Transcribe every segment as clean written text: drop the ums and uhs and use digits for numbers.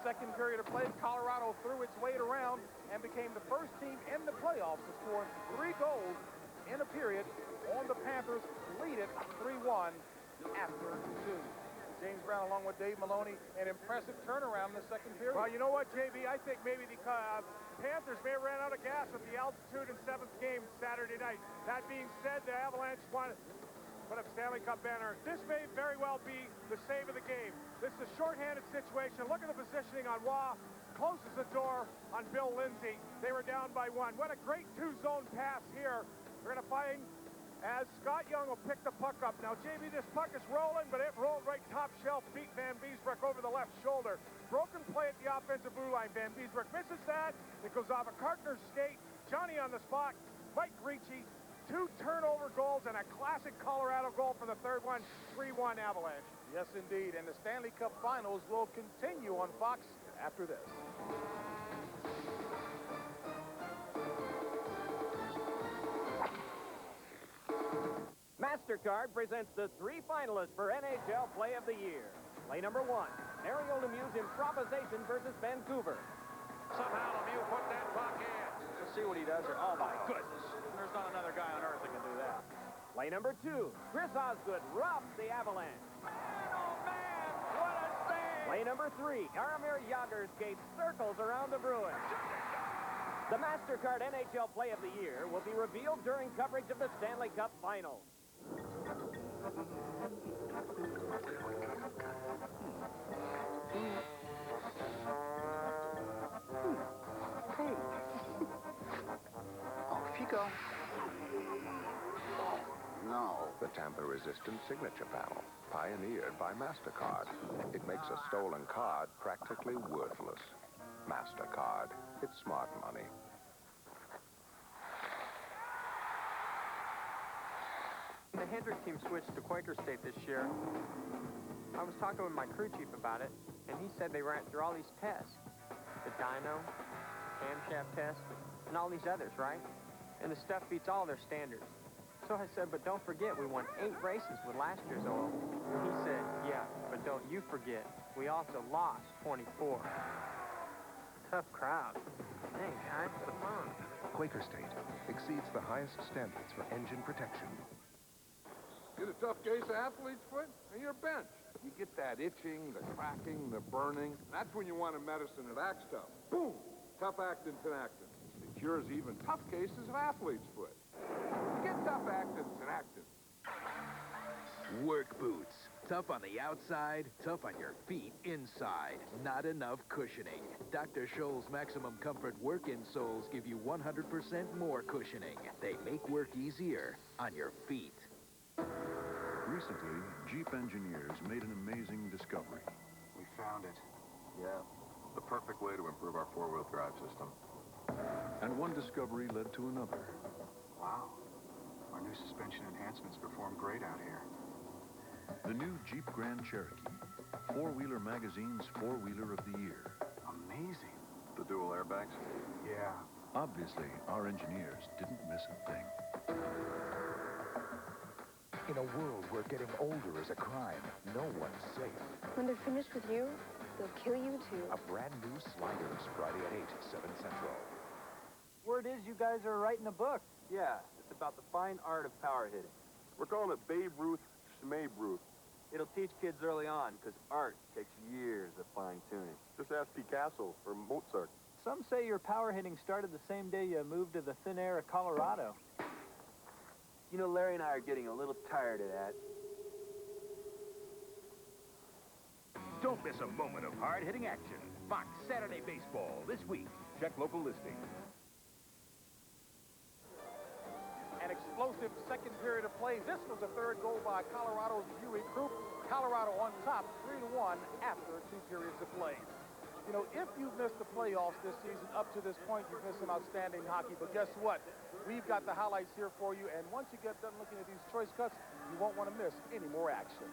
second period of play, Colorado threw its weight around and became the first team in the playoffs to score 3 goals in a period on the Panthers, lead it 3-1 after 2. James Brown, along with Dave Maloney, an impressive turnaround in the second period. Well, you know what, JB? I think maybe the Panthers may have ran out of gas with the altitude in 7th game Saturday night. That being said, the Avalanche won. Put up Stanley Cup banner. This may very well be the save of the game. This is a shorthanded situation. Look at the positioning on Waugh. Closes the door on Bill Lindsay. They were down by 1. What a great 2-zone pass here. We're going to find as Scott Young will pick the puck up. Now, JB, this puck is rolling, but it rolled right top shelf, beat Van Beesbroek over the left shoulder. Broken play at the offensive blue line. Van Beesbroek misses that. It goes off a Cartner's skate. Johnny on the spot. Mike Ricci. 2 turnover goals and a classic Colorado goal for the third one. 3-1 Avalanche. Yes, indeed. And the Stanley Cup Finals will continue on Fox after this. MasterCard presents the 3 finalists for NHL Play of the Year. Play number 1, Mario Lemieux's improvisation versus Vancouver. Somehow Lemieux put that puck in. Let's see what he does here. Oh, my goodness. There's not another guy on earth that can do that. Play number 2, Chris Osgood robs the Avalanche. Man, oh, man, what a save! Play number 3, Jaromir Jagr skates circles around the Bruins. The MasterCard NHL Play of the Year will be revealed during coverage of the Stanley Cup Finals. Off you go. No. The tamper-resistant signature panel, pioneered by MasterCard. It makes a stolen card practically worthless. MasterCard. It's smart money. The Hendrick team switched to Quaker State this year. I was talking with my crew chief about it, and he said they ran through all these tests. The dyno, camshaft test, and all these others, right? And the stuff beats all their standards. So I said, but don't forget, we won 8 races with last year's oil. And he said, yeah, but don't you forget, we also lost 24. Tough crowd. Hey, guys, come on. Quaker State exceeds the highest standards for engine protection. Get a tough case of athlete's foot, and you're benched. You get that itching, the cracking, the burning. That's when you want a medicine that acts tough. Boom! Tough actin Tinactin. It cures even tough cases of athlete's foot. Get tough actin Tinactin. Work boots. Tough on the outside, tough on your feet inside. Not enough cushioning. Dr. Scholl's Maximum Comfort work insoles give you 100% more cushioning. They make work easier on your feet. Recently, Jeep engineers made an amazing discovery. We found it. Yeah, the perfect way to improve our 4-wheel drive system. And one discovery led to another. Wow. Our new suspension enhancements perform great out here. The new Jeep Grand Cherokee, 4-Wheeler Magazine's 4-Wheeler of the Year. Amazing. The dual airbags? Yeah. Obviously, our engineers didn't miss a thing. In a world where getting older is a crime, no one's safe. When they're finished with you, they'll kill you too. A brand new Sliders, Friday at 8, 7 Central. Word is you guys are writing a book. Yeah, it's about the fine art of power hitting. We're calling it Babe Ruth, Schmabe Ruth. It'll teach kids early on, because art takes years of fine-tuning. Just ask Picasso or Mozart. Some say your power hitting started the same day you moved to the thin air of Colorado. You know, Larry and I are getting a little tired of that. Don't miss a moment of hard-hitting action. Fox Saturday Baseball this week. Check local listings. An explosive second period of play. This was the third goal by Colorado's Buick group. Colorado on top, 3-1 after 2 periods of play. You know, if you've missed the playoffs this season up to this point, you've missed some outstanding hockey. But guess what? We've got the highlights here for you. And once you get done looking at these choice cuts, you won't want to miss any more action.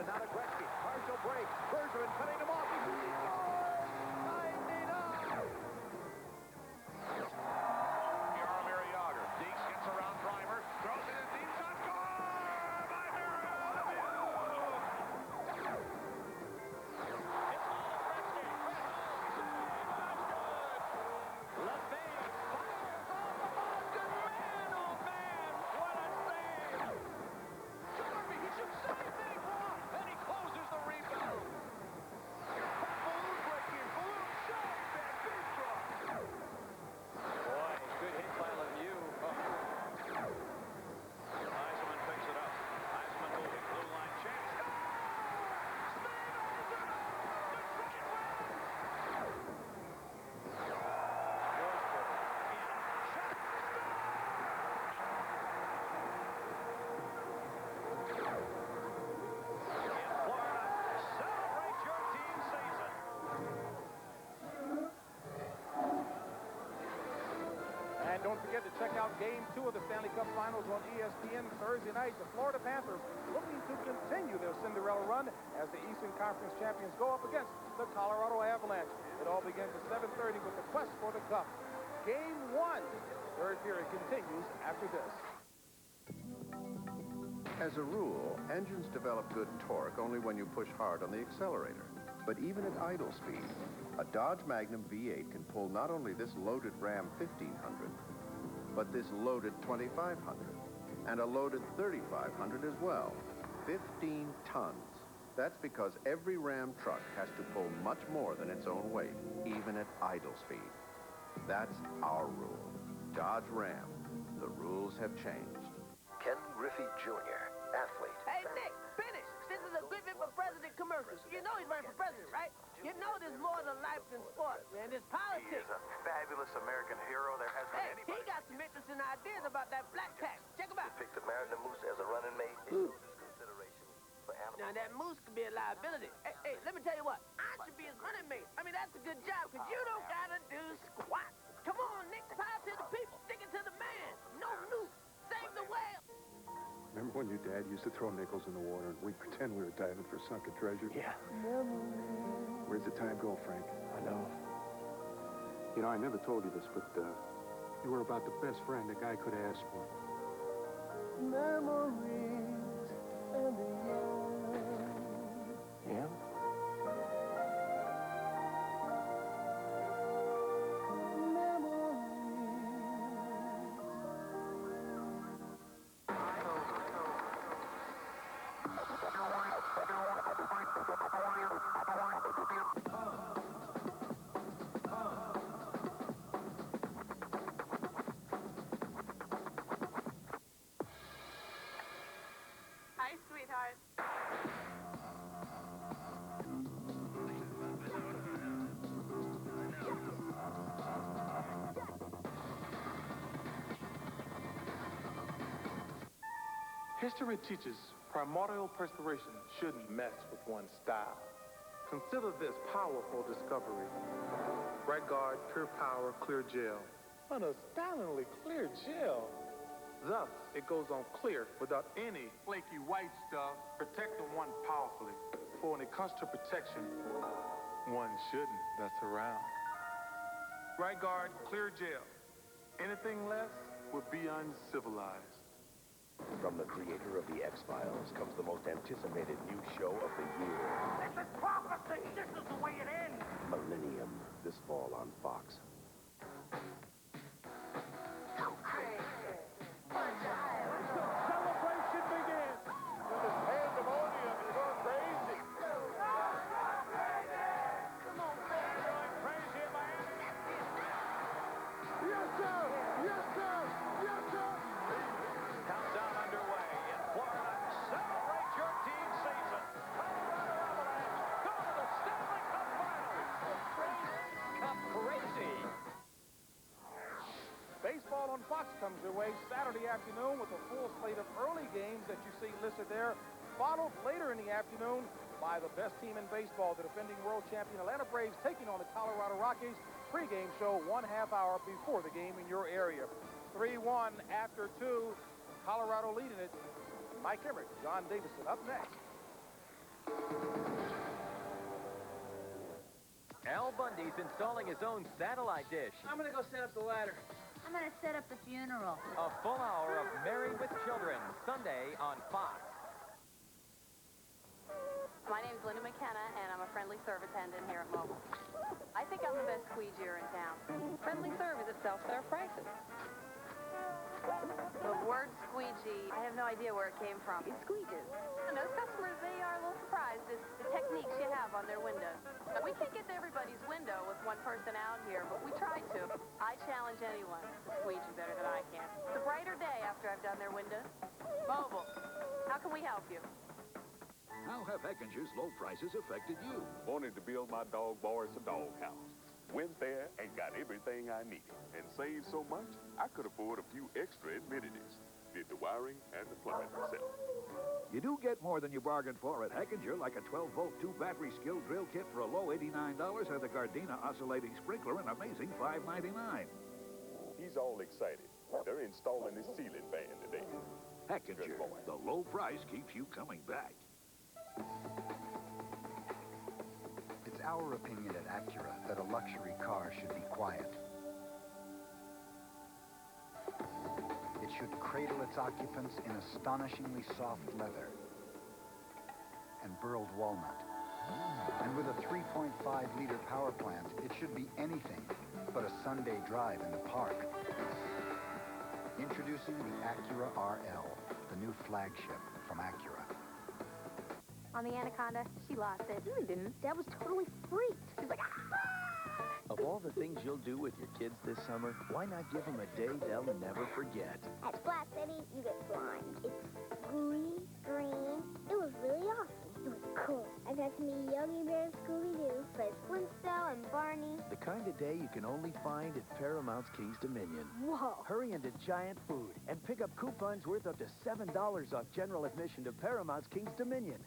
now to Gretzky. Partial break. Bergevin cutting him off. He scores! 99! Jaromir Jagr. Deeks gets around Reimer. Throws it in deep shot. Score! By And don't forget to check out Game 2 of the Stanley Cup Finals on ESPN Thursday night. The Florida Panthers looking to continue their Cinderella run as the Eastern Conference champions go up against the Colorado Avalanche. It all begins at 7:30 with the quest for the Cup. Game 1. Third period continues after this. As a rule, engines develop good torque only when you push hard on the accelerator. But even at idle speed, a Dodge Magnum V8 can pull not only this loaded Ram 1500, but this loaded 2500, and a loaded 3500 as well. 15 tons. That's because every Ram truck has to pull much more than its own weight, even at idle speed. That's our rule. Dodge Ram. The rules have changed. Ken Griffey Jr., athlete. Hey, Nick, finish. This is a Griffey for President commercial. You know he's running for president, right? You know there's more to life than sports, man. There's He politics. is a fabulous American hero. There has been Hey, anybody he got some interesting ideas about that black tax. Check him out. who picked the Mariner Moose as a running mate. It shows his consideration for animals. Now, that moose could be a liability. Hey, let me tell you what. I should be his running mate. I mean, that's a good job, because you don't got to do squat. Come on, Nick. Power to the people. Stick it to the man. No nuke. Save the whale. Remember when your dad used to throw nickels in the water and we'd pretend we were diving for sunken treasure? Yeah. Where's the time go, Frank? I know. You know, I never told you this, but you were about the best friend a guy could ask for. Memories and the yeah? Hi, sweetheart. History teaches primordial perspiration shouldn't mess with one's style. Consider this powerful discovery. Right Guard Pure Power Clear Gel. An astoundingly clear gel. Thus, it goes on clear without any flaky white stuff, protecting one powerfully. For when it comes to protection, one shouldn't mess around. Right Guard Clear Gel. Anything less would be uncivilized. From the creator of The X-Files comes the most anticipated new show of the year. This is prophecy. This is the way it ends. Millennium, this fall on Fox. Celebration begins. This is pandemonium. It's going crazy. Come on, man. Going crazy in Miami. Yes, sir. Yes, sir. Yes, sir. Countdown underway in Florida. Celebrate your team season. Colorado Avalanche go to the Stanley Cup Finals. Cup crazy. Baseball on Fox comes your way Saturday afternoon with a full slate of early games that you see listed there, followed later in the afternoon by the best team in baseball, the defending world champion Atlanta Braves taking on the Colorado Rockies. Pre-game show 1/2 hour before the game in your area. 3-1 after 2. Colorado leading it. Mike Emmerich, John Davison up next. Al Bundy's installing his own satellite dish. I'm gonna go set up the ladder. I'm gonna set up the funeral. A full hour of Married with Children, Sunday on Fox. My name's Linda McKenna, and I'm a friendly serve attendant here at Mobile. I think I'm the best squeegeer in town. Friendly serve is at self-serve prices. The word squeegee, I have no idea where it came from. It squeeges. And those customers, they are a little surprised at the techniques you have on their windows. We can't get to everybody's window with one person out here, but we try to. I challenge anyone to squeegee better than I can. It's a brighter day after I've done their windows. Mobile, how can we help you? How have Heckinger's low prices affected you? Wanted to build my dog Boris a doghouse. Went there and got everything I needed. And saved so much, I could afford a few extra amenities. Did the wiring and the plumbing myself. You do get more than you bargained for at Heckinger, like a 12-volt 2-battery skill drill kit for a low $89 or the Gardena oscillating sprinkler an amazing $5.99. He's all excited. They're installing his ceiling fan today. Heckinger, the low price keeps you coming back. It's our opinion at Acura that a luxury car should be quiet. It should cradle its occupants in astonishingly soft leather and burled walnut. And with a 3.5-liter power plant, it should be anything but a Sunday drive in the park. Introducing the Acura RL, the new flagship from Acura. On the Anaconda, she lost it. Really didn't. Dad was totally freaked. She's like, ah! Of all the things you'll do with your kids this summer, why not give them a day they'll never forget? At Splat City, you get slime. It's gooey, green. It was really awesome. It was cool. I got to meet Yogi Bear and Scooby-Doo, Fred Flintstone, and Barney. The kind of day you can only find at Paramount's King's Dominion. Whoa. Hurry into Giant Food and pick up coupons worth up to $7 off general admission to Paramount's King's Dominion.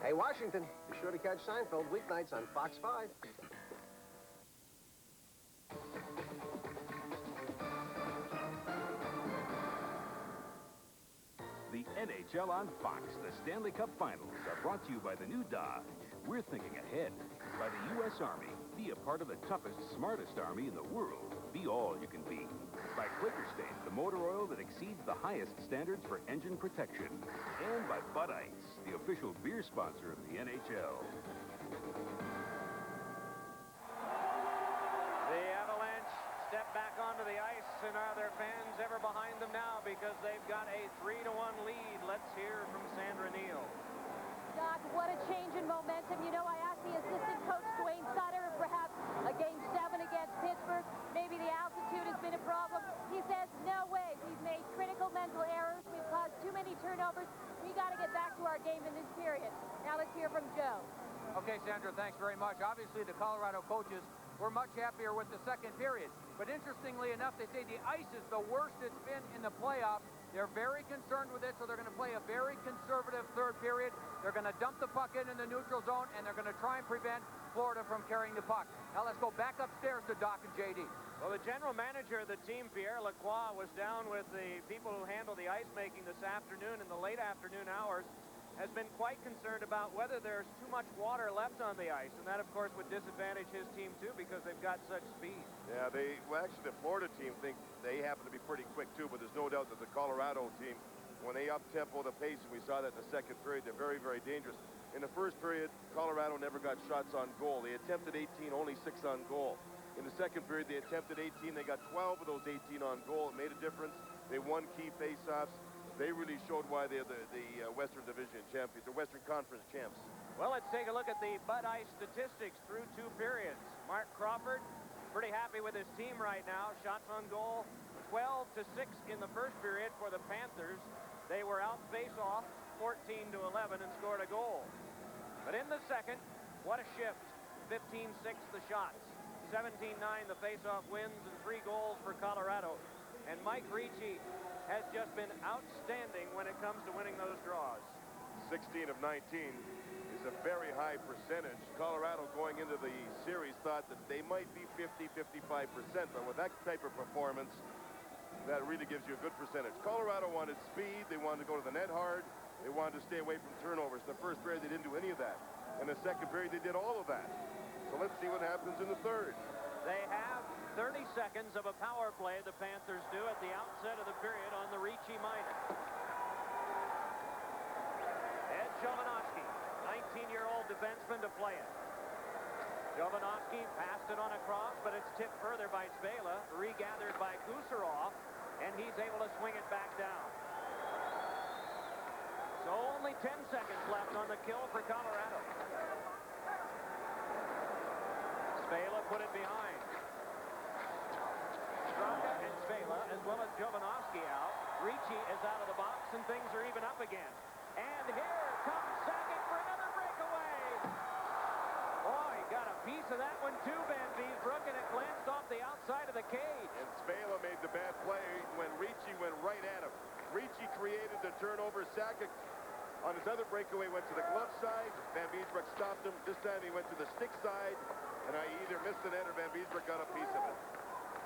Hey, Washington, be sure to catch Seinfeld weeknights on Fox 5. The NHL on Fox, the Stanley Cup Finals, are brought to you by the new Dodge. We're thinking ahead. By the U.S. Army. Be a part of the toughest, smartest Army in the world. Be all you can be. By Quakerstain, the motor oil that exceeds the highest standards for engine protection. And by Bud Ice, the official beer sponsor of the NHL. The Avalanche step back onto the ice, and are their fans ever behind them now because they've got a 3-1 lead? Let's hear from Sandra Neal. Doc, what a change in momentum. You know, I asked the assistant coach, Dwayne Sutter, if perhaps a Game 7 against Pittsburgh, maybe the altitude has been a problem. He says, no way. We've made critical mental errors. We've caused too many turnovers. We got to get back to our game in this period. Now let's hear from Joe. Okay, Sandra, thanks very much. Obviously, the Colorado coaches were much happier with the second period. But interestingly enough, they say the ice is the worst it's been in the playoffs. They're very concerned with it, so they're going to play a very conservative third period. They're going to dump the puck in the neutral zone, and they're going to try and prevent Florida from carrying the puck. Now let's go back upstairs to Doc and JD. Well, the general manager of the team, Pierre Lacroix, was down with the people who handle the ice making this afternoon in the late afternoon hours. Has been quite concerned about whether there's too much water left on the ice, and that, of course, would disadvantage his team, too, because they've got such speed. Yeah, actually, the Florida team think they happen to be pretty quick, too, but there's no doubt that the Colorado team, when they up-tempo the pace, and we saw that in the second period, they're very, very dangerous. In the first period, Colorado never got shots on goal. They attempted 18, only 6 on goal. In the second period, they attempted 18. They got 12 of those 18 on goal. It made a difference. They won key face-offs. They really showed why they're the Western Division champions, the Western Conference champs. Well, let's take a look at the Bud Ice statistics through 2 periods. Mark Crawford, pretty happy with his team right now. Shots on goal, 12-6 in the first period for the Panthers. They were out face-off, 14-11, and scored a goal. But in the second, what a shift. 15-6 the shots. 17-9 the face-off wins, and 3 goals for Colorado. And Mike Ricci has just been outstanding when it comes to winning those draws. 16 of 19 is a very high percentage. Colorado going into the series thought that they might be 50-55%, but with that type of performance, that really gives you a good percentage. Colorado wanted speed. They wanted to go to the net hard. They wanted to stay away from turnovers. In the first period, they didn't do any of that. In the second period, they did all of that. So let's see what happens in the third. They have 30 seconds of a power play, the Panthers do, at the outset of the period on the Ricci minor. Ed Jovanovski, 19-year-old defenseman to play it. Jovanovski passed it on a cross, but it's tipped further by Spela, regathered by Kucherov, and he's able to swing it back down. So only 10 seconds left on the kill for Colorado. Spela put it behind. Straka and Spela, as well as Jovanovski out. Ricci is out of the box, and things are even up again. And here comes Sakic for another breakaway. Oh, he got a piece of that one too, Van Beesbrook, and it glanced off the outside of the cage. And Spela made the bad play when Ricci went right at him. Ricci created the turnover. Sakic on his other breakaway went to the glove side. Van Beesbrook stopped him. This time he went to the stick side, and I either missed the net or Van Beesbrook got a piece of it.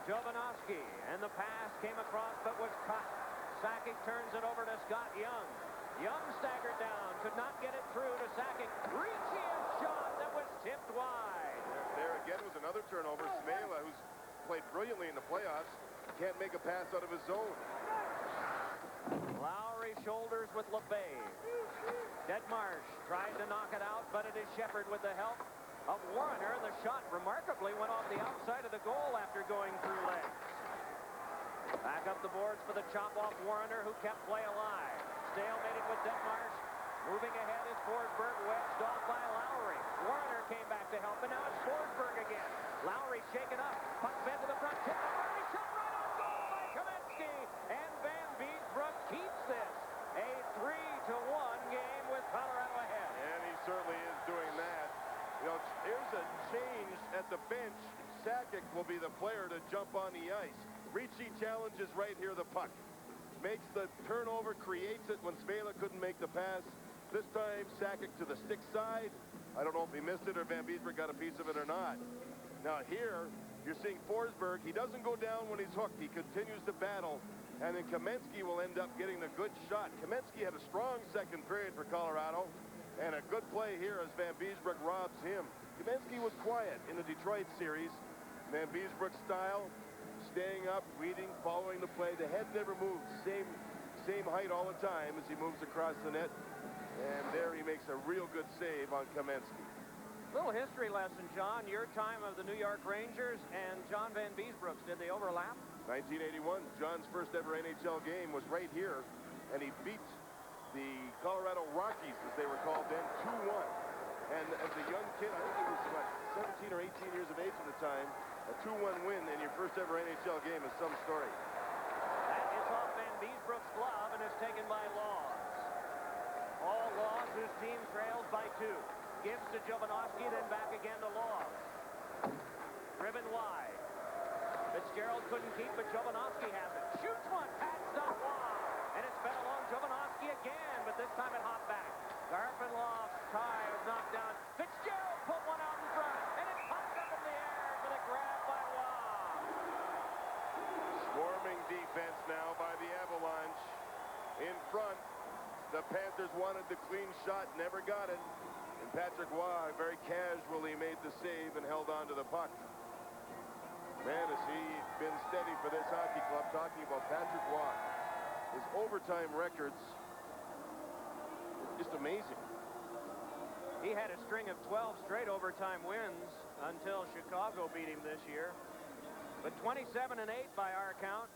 Jovanovski, and the pass came across but was cut. Sakic turns it over to Scott Young. Young staggered down, could not get it through to Sakic. Ricci, a shot that was tipped wide. There again was another turnover. Spela, who's played brilliantly in the playoffs, can't make a pass out of his zone. Lowry shoulders with LeBay. Detmarsh tried to knock it out, but it is Shepard with the help of Warner. The shot remarkably went off the outside of the goal after going through legs. Back up the boards for the chop-off Warner, who kept play alive. Stalemated with Detmarsh. Moving ahead is Forsberg, wedged off by Lowry. Warner came back to help, and now it's Forsberg again. Lowry shaken up. Puck fed to the front. Tip to Murray. Shot right on goal by Kamensky. And Van Beesbrook keeps this a 3-1 game with Colorado ahead. And he certainly is doing that. You know, here's a change at the bench. Sakic will be the player to jump on the ice. Ricci challenges right here the puck. Makes the turnover, creates it when Spela couldn't make the pass. This time, Sakic to the stick side. I don't know if he missed it or Van Beesbrook got a piece of it or not. Now here, you're seeing Forsberg. He doesn't go down when he's hooked. He continues to battle. And then Kamensky will end up getting the good shot. Kamensky had a strong second period for Colorado. And a good play here as Van Beesbrook robs him. Kamensky was quiet in the Detroit series. Van Beesbrook style, staying up, reading, following the play. The head never moves. Same height all the time as he moves across the net. And there he makes a real good save on Kamensky. Little history lesson, John. Your time of the New York Rangers and John Van Beesbrook's, did they overlap? 1981, John's first ever NHL game was right here, and he beat the Colorado Rockies, as they were called then, 2-1. And as a young kid, I think he was about 17 or 18 years of age at the time, a 2-1 win in your first ever NHL game is some story. That is off Van Beesbrook's glove and is taken by Laws. All Laws, whose team trails by 2. Gives to Jovanovski, then back again to Laws. Driven wide. Fitzgerald couldn't keep, but Jovanovski has it. Shoots one, patched up wide. And it's fed along Jovanovski again, but this time it hopped back. Garfinloff's tie was knocked down. Fitzgerald put one out in front, and it popped up in the air for the grab by Waugh. Swarming defense now by the Avalanche. In front, the Panthers wanted the clean shot, never got it. And Patrick Waugh very casually made the save and held on to the puck. Man, has he been steady for this hockey club. Talking about Patrick Waugh. His overtime records, just amazing. He had a string of 12 straight overtime wins until Chicago beat him this year. But 27-8 by our count.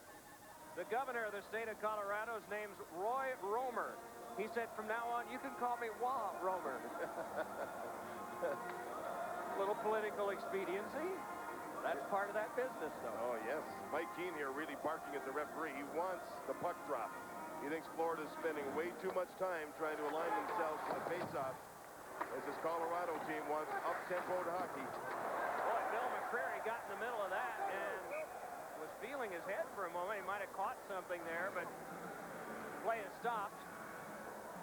The governor of the state of Colorado's name's Roy Romer. He said, from now on, you can call me Waugh Romer. Little political expediency. That's part of that business, though. Oh, yes. Mike Keane here really barking at the referee. He wants the puck drop. He thinks Florida's spending way too much time trying to align themselves to the face-off as this Colorado team wants up-tempoed hockey. Boy, Bill McCreary got in the middle of that and was feeling his head for a moment. He might have caught something there, but play is stopped,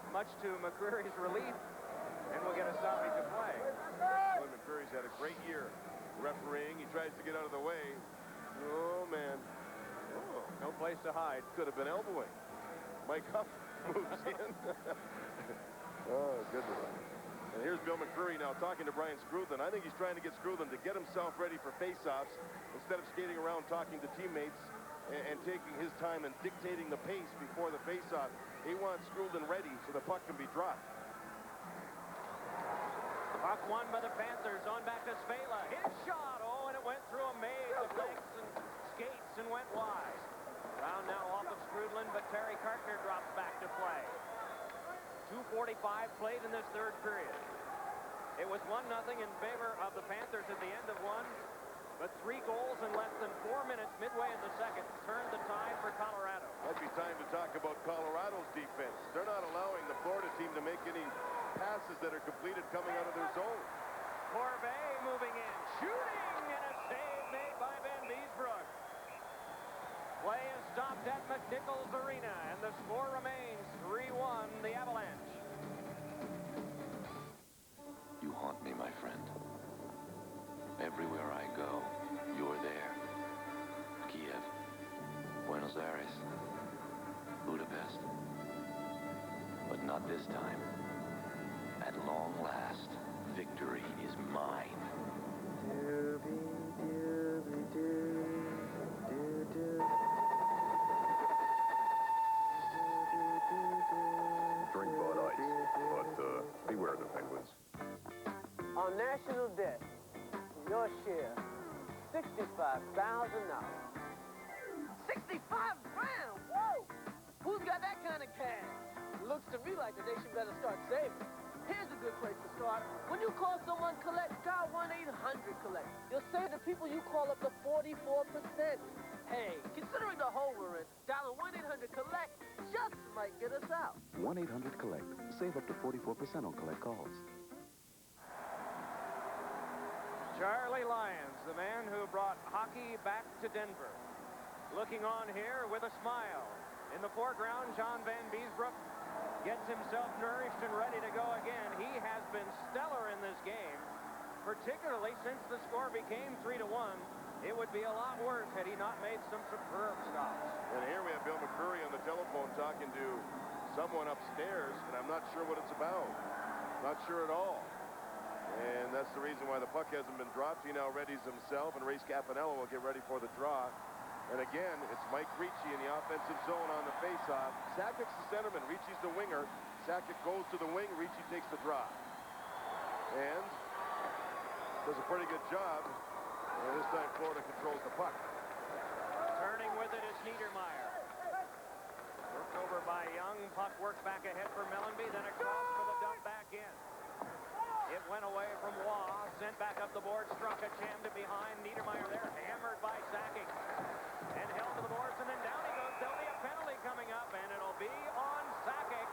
much to McCreary's relief, and we'll get a stoppage of play. Well, McCreary's had a great year refereeing. He tries to get out of the way. Oh, man. Oh, no place to hide. Could have been elbowing. Mike Huff moves in. Oh, goodness. And here's Bill McCurry now talking to Brian Scruthan. I think he's trying to get Scruthan to get himself ready for face-offs instead of skating around talking to teammates and taking his time and dictating the pace before the face-off. He wants Scruthan ready so the puck can be dropped. Puck won by the Panthers. On back to Spela. His shot. Oh, and it went through a maze of legs and skates and went wide. Round now off of Scruthan, but Terry Cartner drops back to play. 2:45 played in this third period. It was 1-0 in favor of the Panthers at the end of one, but 3 goals in less than 4 minutes midway in the second turned the tide for Colorado. Might be time to talk about Colorado's defense. They're not allowing the Florida team to make any passes that are completed coming out of their zone. Corbeil moving in, shooting, and a save made by Van Beesbroek. Play is stopped at McNichols Arena, and the score remains 3-1, the Avalanche. You haunt me, my friend. Everywhere I go, you're there. Kiev, Buenos Aires, Budapest. But not this time. At long last, victory is mine. Drink Bud Ice, but beware the Penguins. On national debt, your share, $65,000. 65 grand? Whoa! Who's got that kind of cash? Looks to me like the nation better start saving. Here's a good place to start. When you call someone collect, dial 1-800-COLLECT. You'll save the people you call up to 44%. Hey, considering the hole we're in, dialing 1-800-COLLECT just might get us out. 1-800-COLLECT. Save up to 44% on collect calls. Charlie Lyons, the man who brought hockey back to Denver. Looking on here with a smile. In the foreground, John Van Beesbroek gets himself nourished and ready to go again. He has been stellar in this game, particularly since the score became 3-1. It would be a lot worse had he not made some superb stops. And here we have Bill McCurry on the telephone talking to someone upstairs, and I'm not sure what it's about. Not sure at all. And that's the reason why the puck hasn't been dropped. He now readies himself, and Ray Scapanello will get ready for the draw. And again, it's Mike Ricci in the offensive zone on the faceoff. Sakic's the centerman, Ricci's the winger. Sakic goes to the wing, Ricci takes the draw. And does a pretty good job. And this time Florida controls the puck. Turning with it is Niedermeyer. Worked over by Young. Puck works back ahead for Mellenby, then across for the dump back in. It went away from Waugh, sent back up the board, struck a jammed it behind. Niedermeyer there, hammered by Sakic. And held to the boards, and then down he goes. There'll be a penalty coming up, and it'll be on Sakic.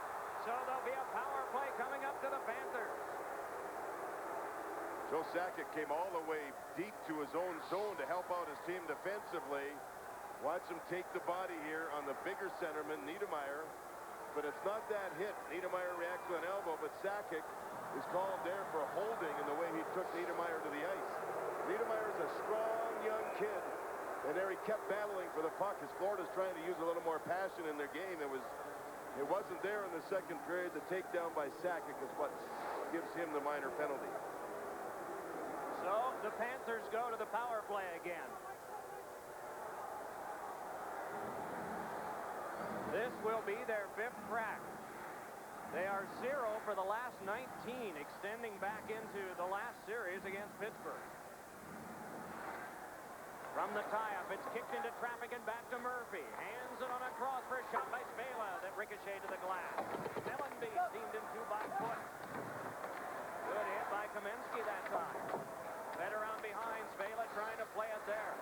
So there'll be a power play coming up to the Panthers. Joe Sakic came all the way deep to his own zone to help out his team defensively. Watch him take the body here on the bigger centerman, Niedermeyer. But it's not that hit. Niedermeyer reacts with an elbow, but Sakic is called there for holding in the way he took Niedermeyer to the ice. Niedermeyer's a strong young kid. And there he kept battling for the puck as Florida's trying to use a little more passion in their game. It wasn't there in the second period. The takedown by Sakic is what gives him the minor penalty. So the Panthers go to the power play again. This will be their 5th crack. They are 0 for the last 19, extending back into the last series against Pittsburgh. From the tie-up, it's kicked into traffic and back to Murphy. Hands it on a cross for a shot by Spela that ricocheted to the glass. Mellenby steamed into by foot. Good hit by Kamensky that time. Fed around behind, Spela trying to play it there.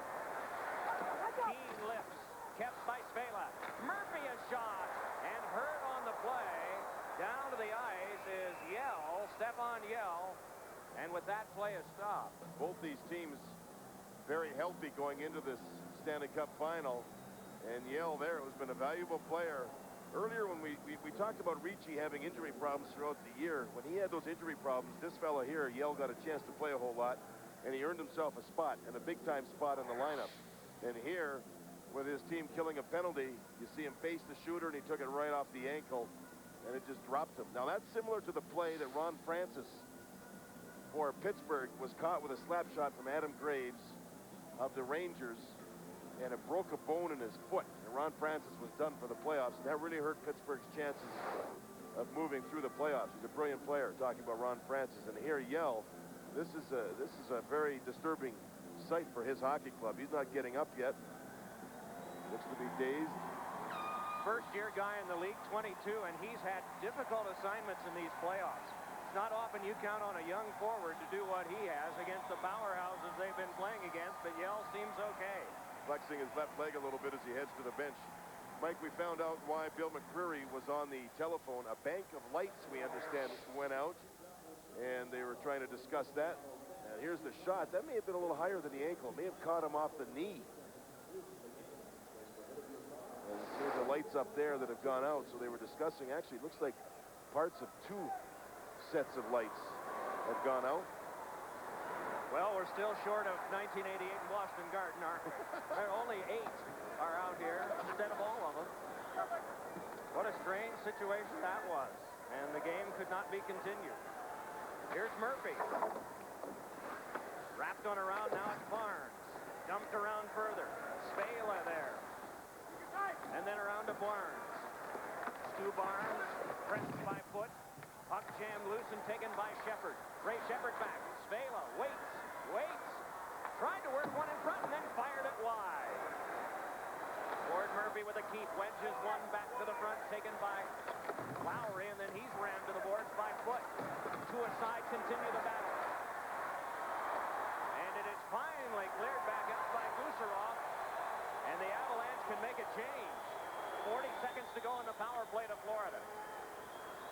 Keane lifts, kept by Spela. Murphy a shot, and hurt on the play. Down to the ice is Yell, Stefan Yell, and with that play is stopped. Both these teams very healthy going into this Stanley Cup final. And Yell there has been a valuable player. Earlier when we talked about Ricci having injury problems throughout the year, when he had those injury problems, this fella here, Yell, got a chance to play a whole lot, and he earned himself a spot, and a big-time spot in the lineup. And here, with his team killing a penalty, you see him face the shooter, and he took it right off the ankle. and it just dropped him. Now, that's similar to the play that Ron Francis for Pittsburgh was caught with a slap shot from Adam Graves of the Rangers, and it broke a bone in his foot. And Ron Francis was done for the playoffs. That really hurt Pittsburgh's chances of moving through the playoffs. He's a brilliant player, talking about Ron Francis. And here, Yell, this is a very disturbing sight for his hockey club. He's not getting up yet. Looks to be dazed. First-year guy in the league, 22, and he's had difficult assignments in these playoffs. It's not often you count on a young forward to do what he has against the powerhouses they've been playing against, but Yell seems okay. Flexing his left leg a little bit as he heads to the bench. Mike, we found out why Bill McCreary was on the telephone. A bank of lights, we understand, went out, and they were trying to discuss that. And here's the shot. That may have been a little higher than the ankle. May have caught him off the knee. And there's the lights up there that have gone out, so they were discussing. Actually, it looks like parts of 2 sets of lights have gone out. Well, we're still short of 1988 in Boston Garden. There are only 8 are out here instead of all of them. What a strange situation that was. And the game could not be continued. Here's Murphy. Wrapped on around, now it's Barnes. Dumped around further. Spela there. And then around to Barnes. Stu Barnes, pressed by Foot. Puck jammed loose and taken by Shepherd. Ray Shepherd back. Spela waits. Tried to work one in front and then fired it wide. Ford Murphy with a keep. Wedges one back to the front, taken by Lowry, and then he's rammed to the boards by Foot. 2 aside, continue the battle. And it is finally cleared back out by Gusarov. And the Avalanche can make a change. 40 seconds to go in the power play to Florida.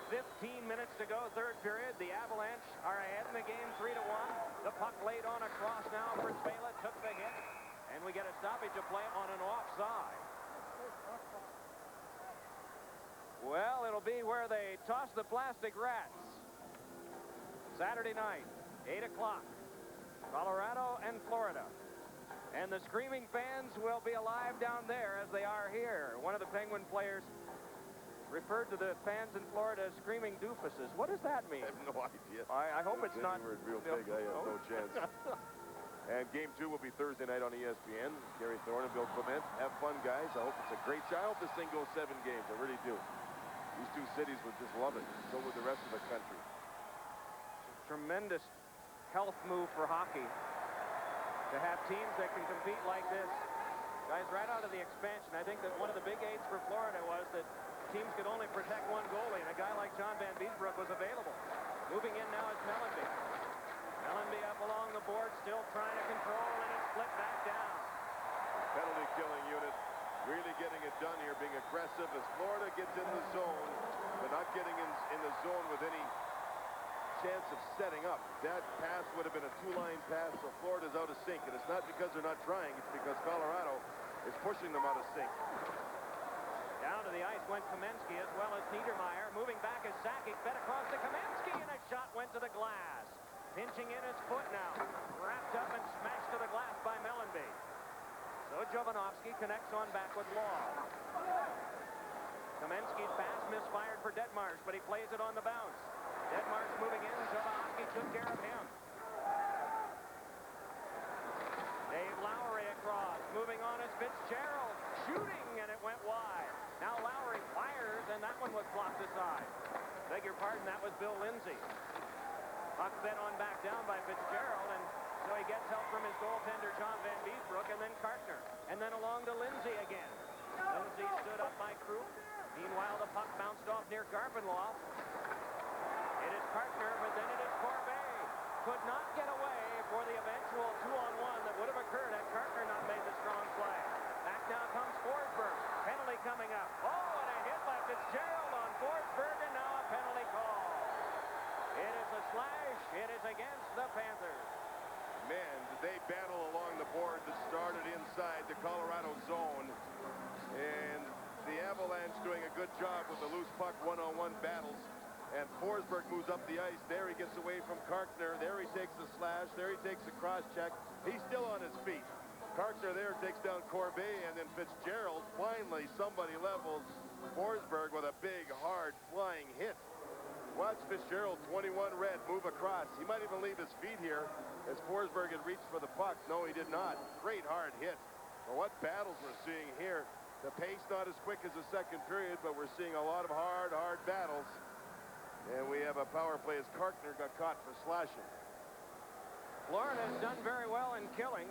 15 minutes to go, third period. The Avalanche are ahead in the game 3-1. The puck laid on a cross now for Spela. Took the hit. And we get a stoppage of play on an offside. Well, it'll be where they toss the plastic rats. Saturday night, 8 o'clock. Colorado and Florida. And the screaming fans will be alive down there as they are here. One of the Penguin players referred to the fans in Florida as screaming doofuses. What does that mean? I have no idea. I hope it's not real big. I have no chance. And game 2 will be Thursday night on ESPN. Gary Thorne and Bill Clement. Have fun, guys. I hope it's a great show. I hope this thing goes 7 games. I really do. These 2 cities would just love it. So would the rest of the country. Tremendous health move for hockey. To have teams that can compete like this. Guys, right out of the expansion, I think that one of the big aids for Florida was that teams could only protect one goalie, and a guy like John Van Beesbrook was available. Moving in now is Mellenby. Mellenby up along the board, still trying to control, and it's split back down. Penalty killing unit really getting it done here, being aggressive as Florida gets in the zone, but not getting in the zone with any chance of setting up. That pass would have been a 2-line pass, so Florida's out of sync. And it's not because they're not trying, it's because Colorado is pushing them out of sync. Down to the ice went Kamensky as well as Niedermeyer. Moving back is Sakic, fed across to Kamensky, and a shot went to the glass. Pinching in his foot now. Wrapped up and smashed to the glass by Mellenby. So Jovanovski connects on back with Law. Kamensky's pass misfired for Detmars, but he plays it on the bounce. Detmars moving in. Jovanovski took care of him. Dave Lowry across. Moving on is Fitzgerald. Shooting, and it went wide. Now Lowry fires, and that one was blocked aside. Beg your pardon, that was Bill Lindsay. Puck fed on back down by Fitzgerald, and so he gets help from his goaltender, John Van Beesbrook, and then Kartner. And then along to Lindsay again. Lindsay stood up by Krupp. Meanwhile, the puck bounced off near Garpenloff. It is Kartner, but then it is Corbet. Could not get away for the eventual 2-on-1 that would have occurred had Kartner not made the strong play. Back now comes Forsberg. Penalty coming up. Oh, and a hit by Fitzgerald on Forsberg, and now a penalty call. It is a slash. It is against the Panthers. Man, did they battle along the board that started inside the Colorado zone. And the Avalanche doing a good job with the loose puck one-on-one battles. And Forsberg moves up the ice. There he gets away from Kartner. There he takes the slash. There he takes the cross-check. He's still on his feet. Kartner there takes down Corbet, and then Fitzgerald, finally somebody levels Forsberg with a big, hard, flying hit. Watch Fitzgerald, 21 red, move across. He might even leave his feet here as Forsberg had reached for the puck. No, he did not. Great hard hit. Well, what battles we're seeing here. The pace not as quick as the second period, but we're seeing a lot of hard battles. And we have a power play as Karkner got caught for slashing. Florida has done very well in killing.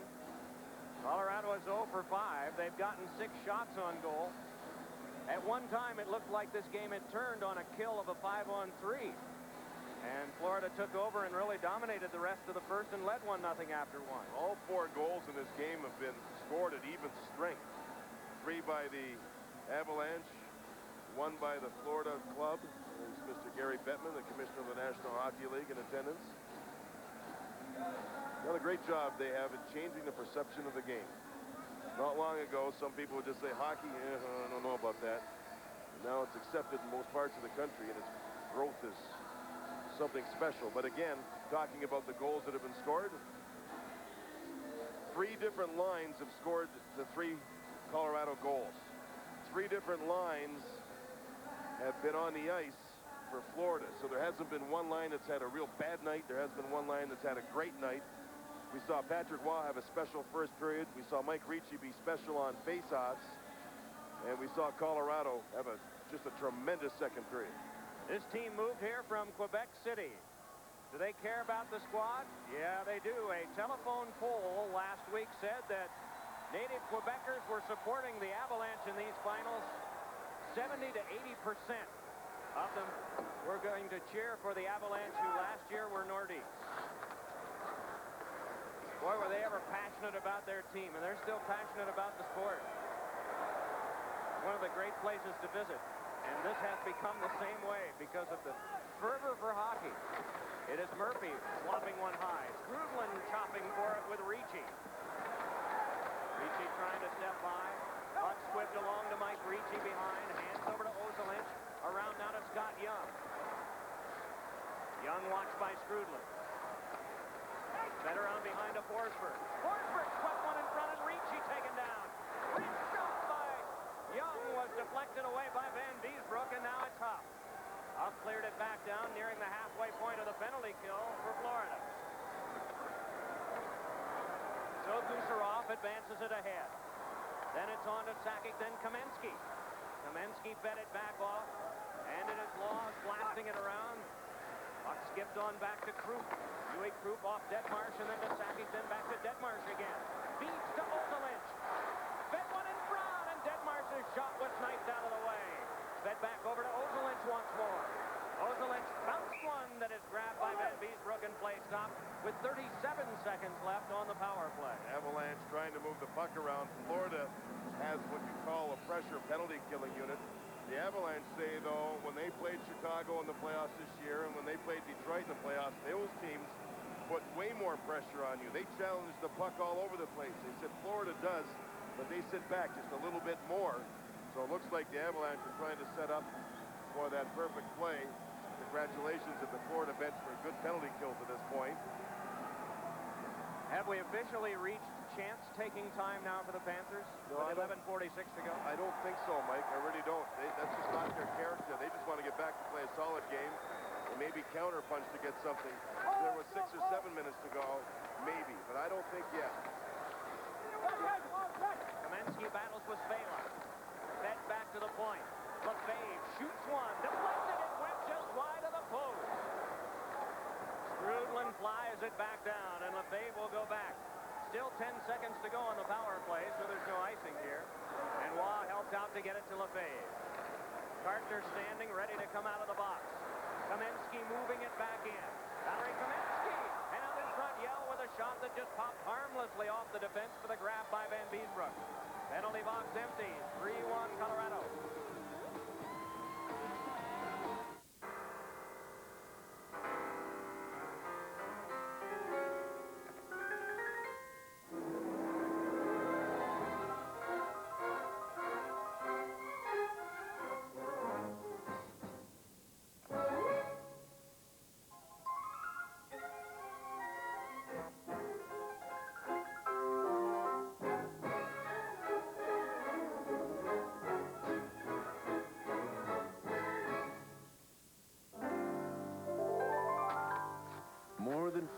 Colorado is 0 for 5. They've gotten 6 shots on goal. At one time, it looked like this game had turned on a kill of a 5-on-3. And Florida took over and really dominated the rest of the first and led 1-0 after 1. All 4 goals in this game have been scored at even strength. 3 by the Avalanche, 1 by the Florida club. There's Mr. Gary Bettman, the commissioner of the National Hockey League, in attendance. Done a great job they have in changing the perception of the game. Not long ago, some people would just say, hockey, I don't know about that. Now it's accepted in most parts of the country, and its growth is something special. But again, talking about the goals that have been scored, 3 different lines have scored the 3 Colorado goals. 3 different lines have been on the ice for Florida. So there hasn't been one line that's had a real bad night. There hasn't been one line that's had a great night. We saw Patrick Waugh have a special first period. We saw Mike Ricci be special on faceoffs. And we saw Colorado have just a tremendous second period. This team moved here from Quebec City. Do they care about the squad? Yeah, they do. A telephone poll last week said that native Quebecers were supporting the Avalanche in these finals. 70 to 80% of them were going to cheer for the Avalanche, who last year were Nordiques. Boy, were they ever passionate about their team, and they're still passionate about the sport. One of the great places to visit, and this has become the same way because of the fervor for hockey. It is Murphy flopping one high. Skrudlin chopping for it with Ricci. Ricci trying to step by. Puck squibbed along to Mike Ricci behind. Hands over to Ozolinsh. Around now to Scott Young. Young watched by Skrudlin. Set around behind to Forsberg. Forsberg swept one in front and Ricci taken down. Great shot by Young was deflected away by Van Beesbrook, and now it's Huff. Huff cleared it back down, nearing the halfway point of the penalty kill for Florida. So Gusarov advances it ahead. Then it's on to Sakic, then Kamensky. Kamensky fed it back off, and it is Laws blasting it around. Puck skipped on back to Krupp. Huey Krupp off Detmarsh, and then to Sakic, then back to Detmarsh again. Beats to Ozolinsh. Fed one in front, and Detmarsh's shot was sniped out of the way. Fed back over to Ozolinsh once more. Ozolinsh bounced one that is grabbed by Van Beesbrook and play stopped with 37 seconds left on the power play. Avalanche trying to move the puck around. Florida has what you call a pressure penalty killing unit. The Avalanche say, though, when they played Chicago in the playoffs this year and when they played Detroit in the playoffs, those teams put way more pressure on you. They challenge the puck all over the place. They said Florida does, but they sit back just a little bit more. So it looks like the Avalanche are trying to set up for that perfect play. Congratulations at the Florida bench for a good penalty kill to this point. Have we officially reached chance-taking time now for the Panthers? No, with 11:46 to go? I don't think so, Mike. I really don't. That's just not their character. They just want to get back to play a solid game and maybe counter-punch to get something. If there was 6 or 7 minutes to go, maybe, but I don't think yet. Kamensky battles with Spela. Fed back to the point. Lefebvre shoots one. Deflected. It went just wide of the post. Skrudlin flies it back down, and Lefebvre will go back. Still 10 seconds to go on the power play, so there's no icing here. And Waugh helped out to get it to Lefebvre. Karkner standing, ready to come out of the box. Kamensky moving it back in. Valerie Kamensky, and out in front, Yell with a shot that just popped harmlessly off the defense for the grab by Van Beesbrook. Penalty box empty. 3-1 Colorado.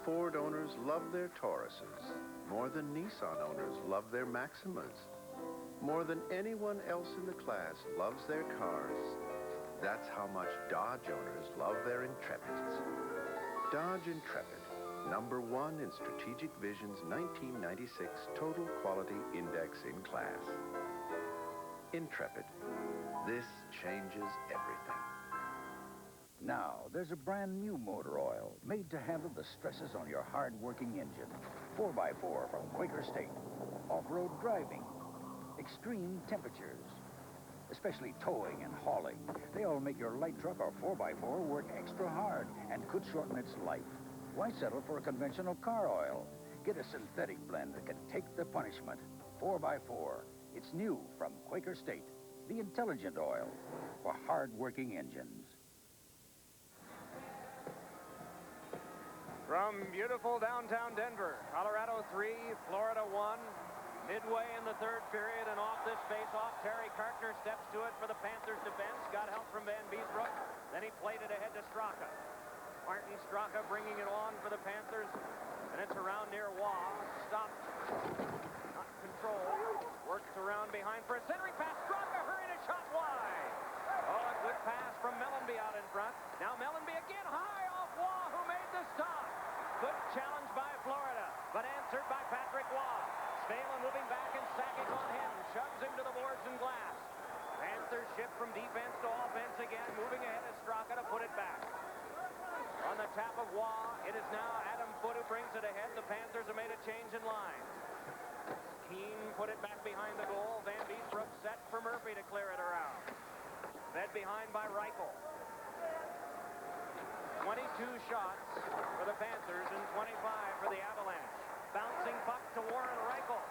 Ford owners love their Tauruses, more than Nissan owners love their Maximas. More than anyone else in the class loves their cars. That's how much Dodge owners love their Intrepids. Dodge Intrepid, #1 in Strategic Vision's 1996 Total Quality Index in class. Intrepid. This changes everything. Now, there's a brand new motor oil made to handle the stresses on your hard-working engine. 4x4 from Quaker State. Off-road driving. Extreme temperatures. Especially towing and hauling. They all make your light truck or 4x4 work extra hard and could shorten its life. Why settle for a conventional car oil? Get a synthetic blend that can take the punishment. 4x4. It's new from Quaker State. The intelligent oil for hard-working engines. From beautiful downtown Denver, Colorado 3, Florida 1. Midway in the third period, and off this face-off, Terry Kartner steps to it for the Panthers defense. Got help from Van Beesbrook. Then he played it ahead to Straka. Martin Straka bringing it on for the Panthers. And it's around near Waugh. Stopped. Not controlled. Works around behind for a centering pass. Straka hurried a shot wide. Oh, a good pass from Mellenby out in front. Now Mellenby again high off Waugh, who made the stop. Good challenge by Florida, but answered by Patrick Waugh. Spalen moving back and sacking on him. Shoves him to the boards and glass. Panthers shift from defense to offense again. Moving ahead as Straka to put it back. On the tap of Waugh, it is now Adam Foote who brings it ahead. The Panthers have made a change in line. Keane put it back behind the goal. Van Beesbrook set for Murphy to clear it around. Fed behind by Reichel. 22 shots for the Panthers and 25 for the Avalanche. Bouncing puck to Warren Reichel.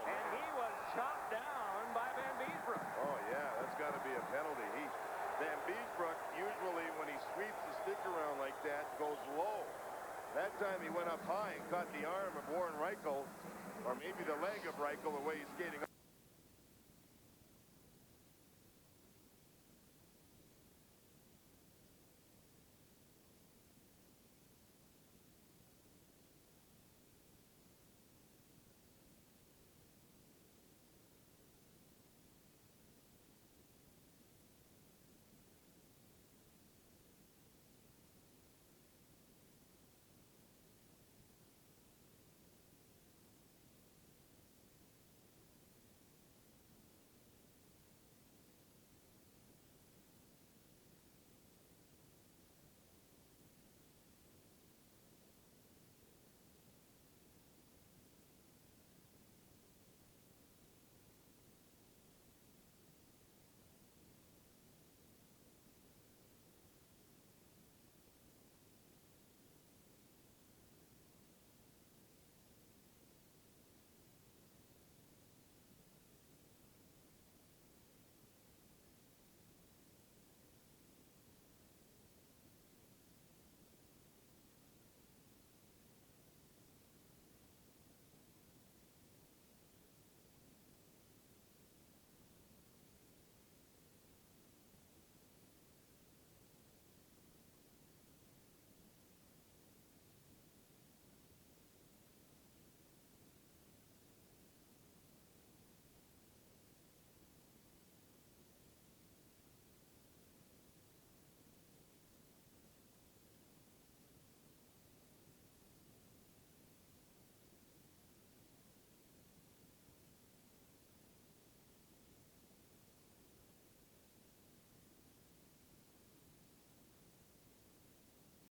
And he was chopped down by Van Beesbrook. Oh, yeah, that's got to be a penalty. Van Beesbrook, usually when he sweeps the stick around like that, goes low. That time he went up high and caught the arm of Warren Reichel, or maybe the leg of Reichel, the way he's skating up.